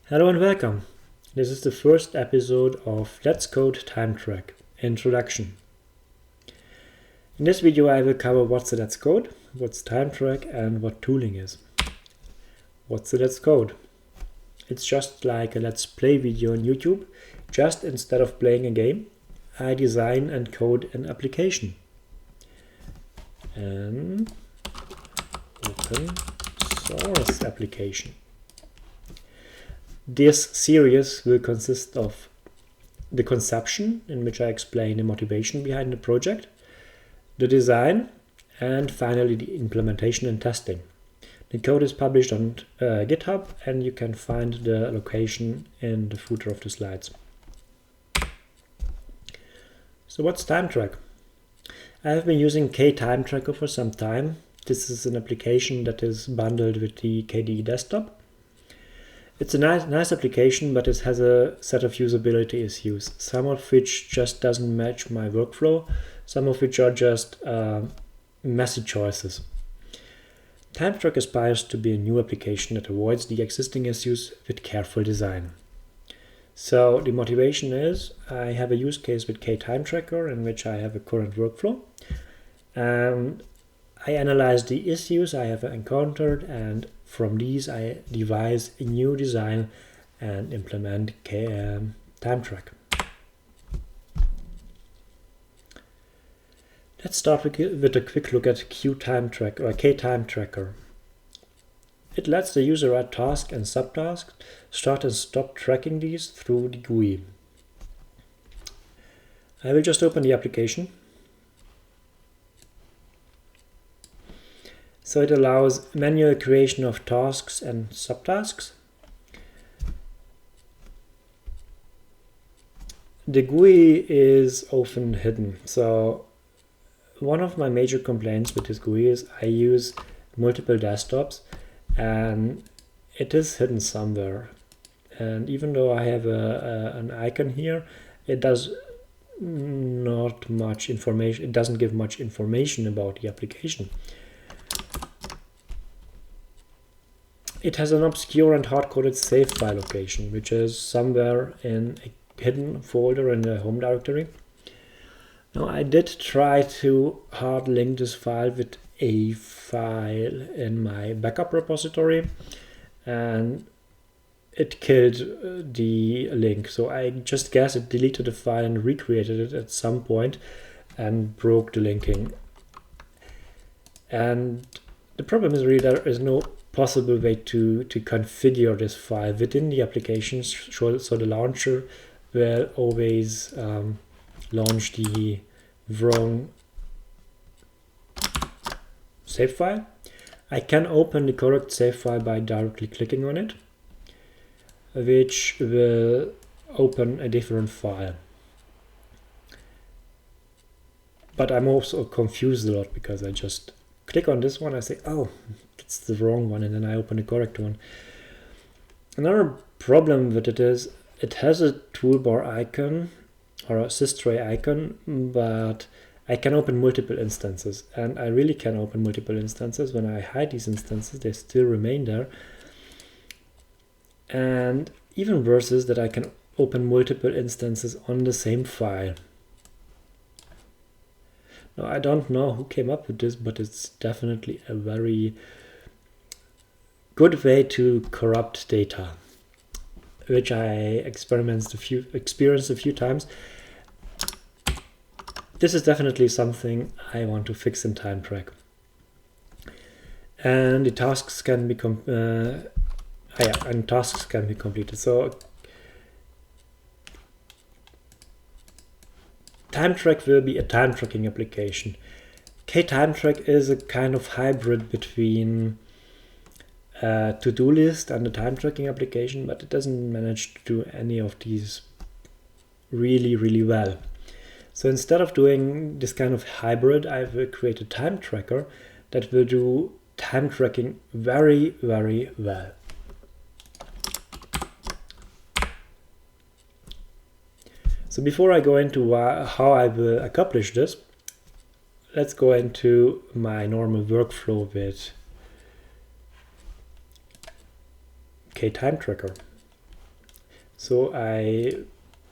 Hello and welcome. This is the first episode of Let's Code TimeTrack Introduction. In this video I will cover what's the Let's Code, what's TimeTrack and what tooling is. What's the Let's Code? It's just like a Let's Play video on YouTube, just instead of playing a game, I design and code an application. An open source application. This series will consist of the conception, in which I explain the motivation behind the project, the design, and finally the implementation and testing. The code is published on GitHub, and you can find the location in the footer of the slides. So what's TimeTrack? I have been using KTimeTracker for some time. This is an application that is bundled with the KDE desktop. It's a nice application, but it has a set of usability issues, some of which just doesn't match my workflow, some of which are just messy choices. TimeTrack aspires to be a new application that avoids the existing issues with careful design. So the motivation is I have a use case with KTimeTracker in which I have a current workflow, and I analyze the issues I have encountered, and from these I devise a new design and implement TimeTrack. Let's start with a quick look at KTimeTrack or KTimeTracker. It lets the user add tasks and subtasks, start and stop tracking these through the GUI. I will just open the application. So it allows manual creation of tasks and subtasks. The GUI is often hidden. So one of my major complaints with this GUI is I use multiple desktops and it is hidden somewhere. And even though I have an icon here, it does not much information. It doesn't give much information about the application. It has an obscure and hard-coded save file location, which is somewhere in a hidden folder in the home directory. Now, I did try to hard link this file with a file in my backup repository, and it killed the link. So I just guess it deleted the file and recreated it at some point and broke the linking. And the problem is really there is no possible way to configure this file within the application, so the launcher will always launch the wrong save file. I can open the correct save file by directly clicking on it, which will open a different file. But I'm also confused a lot because I just click on this one, I say, oh, it's the wrong one, and then I open the correct one. Another problem with it is it has a toolbar icon or a systray icon, but I can open multiple instances, and I really can open multiple instances. When I hide these instances, they still remain there. And even worse is that I can open multiple instances on the same file. Now, I don't know who came up with this, but it's definitely a very good way to corrupt data, which I experienced a few times. This is definitely something I want to fix in TimeTrack. And the tasks can be completed. So TimeTrack will be a time tracking application. KTimeTrack is a kind of hybrid between a to-do list and a time tracking application, but it doesn't manage to do any of these really well. So instead of doing this kind of hybrid, I will create a time tracker that will do time tracking very well. So before I go into how I will accomplish this, let's go into my normal workflow with KTimeTracker. So I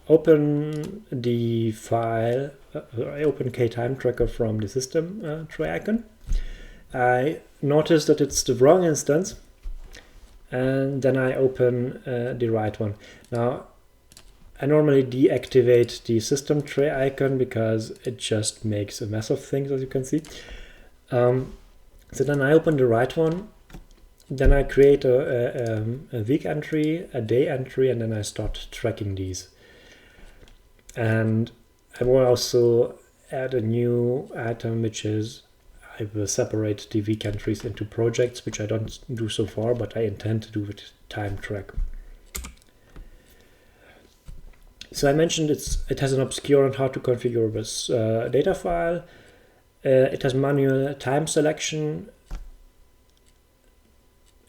open the file, I open KTimeTracker from the system tray icon. I notice that it's the wrong instance, and then I open the right one. Now, I normally deactivate the system tray icon because it just makes a mess of things, as you can see. So then I open the right one, then I create a week entry, a day entry, and then I start tracking these. And I will also add a new item, which is I will separate the week entries into projects, which I don't do so far, but I intend to do with TimeTrack. So I mentioned it has an obscure and hard to configure this data file. It has manual time selection.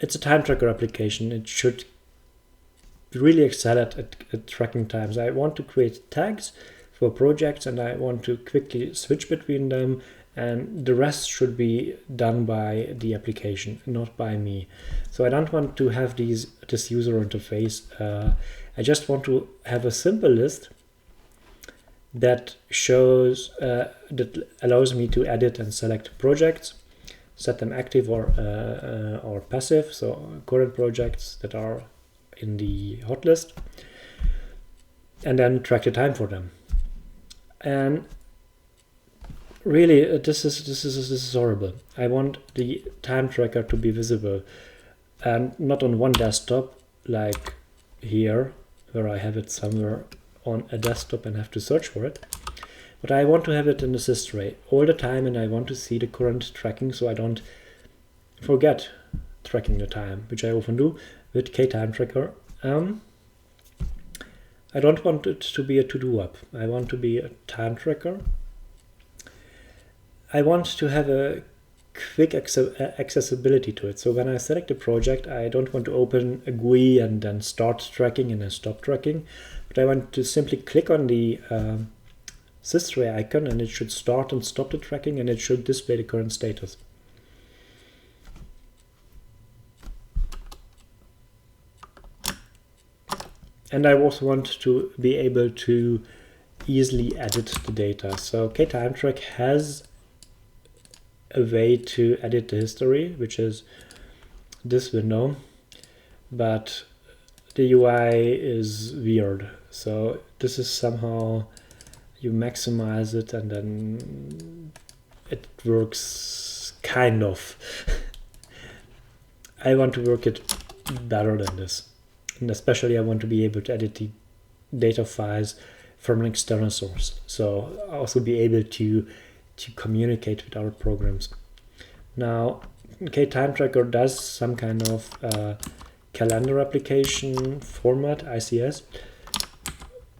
It's a time tracker application. It should really excel at tracking times. I want to create tags for projects, and I want to quickly switch between them, and the rest should be done by the application, not by me. So I don't want to have this user interface. I just want to have a simple list that shows that allows me to edit and select projects, set them active or passive, so current projects that are in the hot list, and then track the time for them. And really, this is horrible. I want the time tracker to be visible, and not on one desktop like here, where I have it somewhere on a desktop and have to search for it. But I want to have it in the sys tray all the time, and I want to see the current tracking so I don't forget tracking the time, which I often do with KTimeTracker. I don't want it to be a to-do app. I want to be a time tracker. I want to have a quick accessibility to it. So when I select a project, I don't want to open a GUI and then start tracking and then stop tracking, but I want to simply click on the sys tray icon, and it should start and stop the tracking, and it should display the current status. And I also want to be able to easily edit the data. So KTimeTrack has a way to edit the history, which is this window, but the UI is weird. So this is somehow you maximize it and then it works kind of. I want to work it better than this. And especially I want to be able to edit the data files from an external source. So I'll also be able to communicate with our programs. Now, KTimeTracker does some kind of calendar application format, ICS,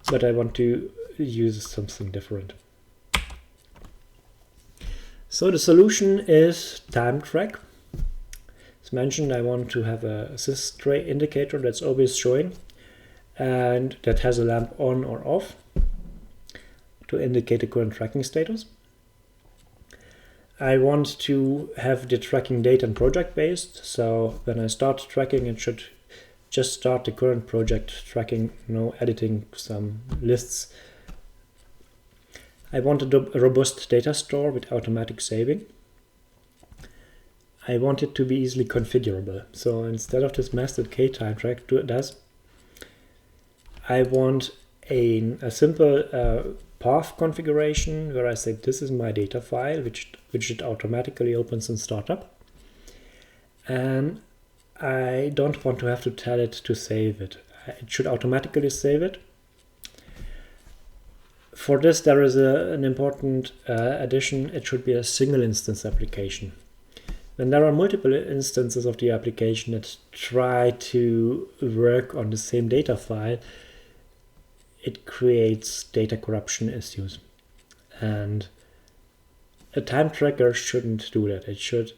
but I want to use something different. So the solution is TimeTrack. As mentioned, I want to have a sys tray indicator that's always showing and that has a lamp on or off to indicate the current tracking status. I want to have the tracking date and project based, so when I start tracking, it should just start the current project tracking, no editing some lists. I want a robust data store with automatic saving. I want it to be easily configurable. So instead of this mess that KTimeTrack does, I want a simple path configuration where I say this is my data file, which it automatically opens in startup. And I don't want to have to tell it to save it. It should automatically save it. For this, there is an important addition. It should be a single instance application. When there are multiple instances of the application that try to work on the same data file, it creates data corruption issues. And a time tracker shouldn't do that. It should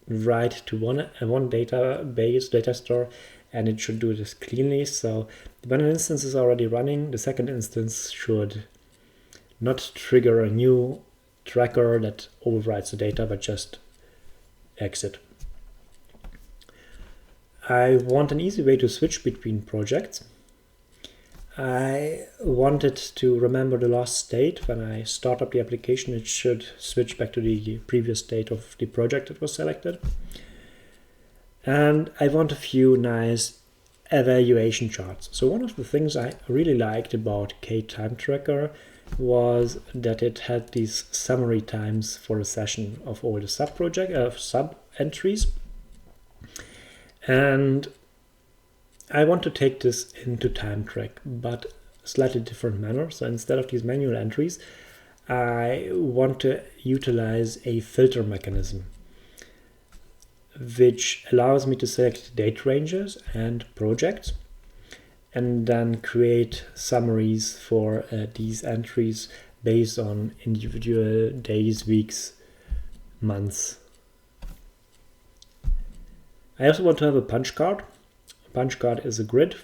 write to one database, data store, and it should do this cleanly. So when an instance is already running, the second instance should not trigger a new tracker that overwrites the data, but just exit. I want an easy way to switch between projects. I wanted to remember the last state. When I start up the application, it should switch back to the previous state of the project that was selected. And I want a few nice evaluation charts. So one of the things I really liked about KTimeTracker was that it had these summary times for a session of all the sub entries. And I want to take this into TimeTrack, but slightly different manner. So instead of these manual entries, I want to utilize a filter mechanism, which allows me to select date ranges and projects, and then create summaries for these entries based on individual days, weeks, months. I also want to have a punch card. A punch card is a grid,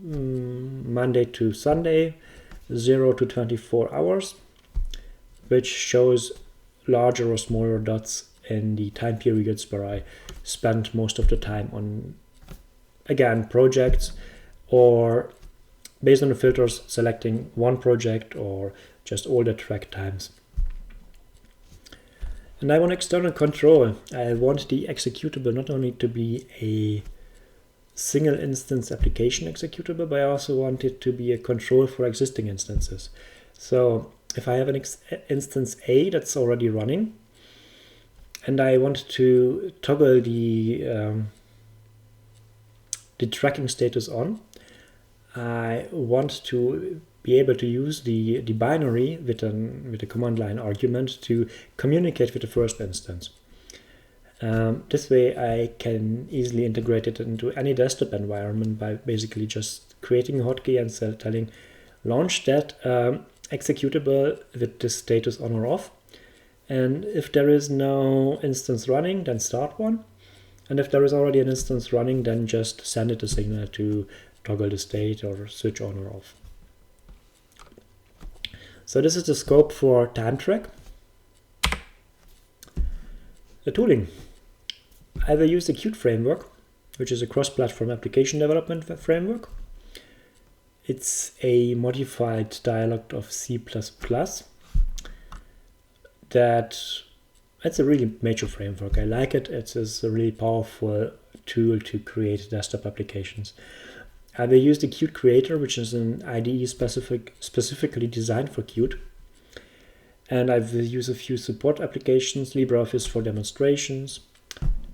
Monday to Sunday, 0 to 24 hours, which shows larger or smaller dots in the time periods where I spent most of the time on, again, projects, or based on the filters, selecting one project or just all the track times. And I want external control. I want the executable not only to be a single instance application executable, but I also want it to be a control for existing instances. So if I have an instance A that's already running, and I want to toggle the tracking status on, I want to be able to use the binary with a command line argument to communicate with the first instance. This way I can easily integrate it into any desktop environment by basically just creating a hotkey and telling launch that executable with the status on or off. And if there is no instance running, then start one. And if there is already an instance running, then just send it a signal to toggle the state or switch on or off. So this is the scope for TimeTrack. The tooling. I will use the Qt framework, which is a cross-platform application development framework. It's a modified dialect of C++. It's a really major framework. I like it. It is a really powerful tool to create desktop applications. I will use the Qt Creator, which is an IDE specifically designed for Qt. And I will use a few support applications, LibreOffice for demonstrations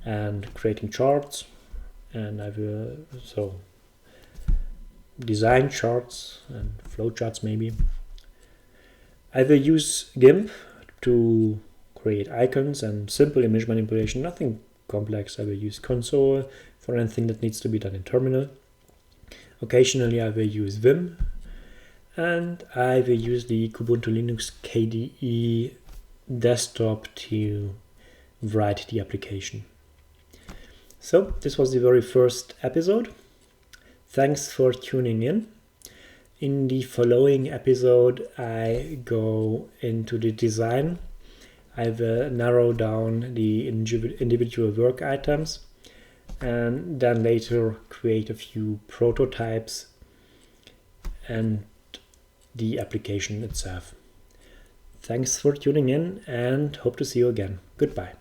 and creating charts. And I will design charts and flowcharts maybe. I will use GIMP to create icons and simple image manipulation, nothing complex. I will use console for anything that needs to be done in terminal. Occasionally I will use Vim, and I will use the Ubuntu Linux KDE desktop to write the application. So this was the very first episode. Thanks for tuning in. In the following episode, I go into the design. I will narrow down the individual work items and then later create a few prototypes and the application itself. Thanks for tuning in and hope to see you again. Goodbye.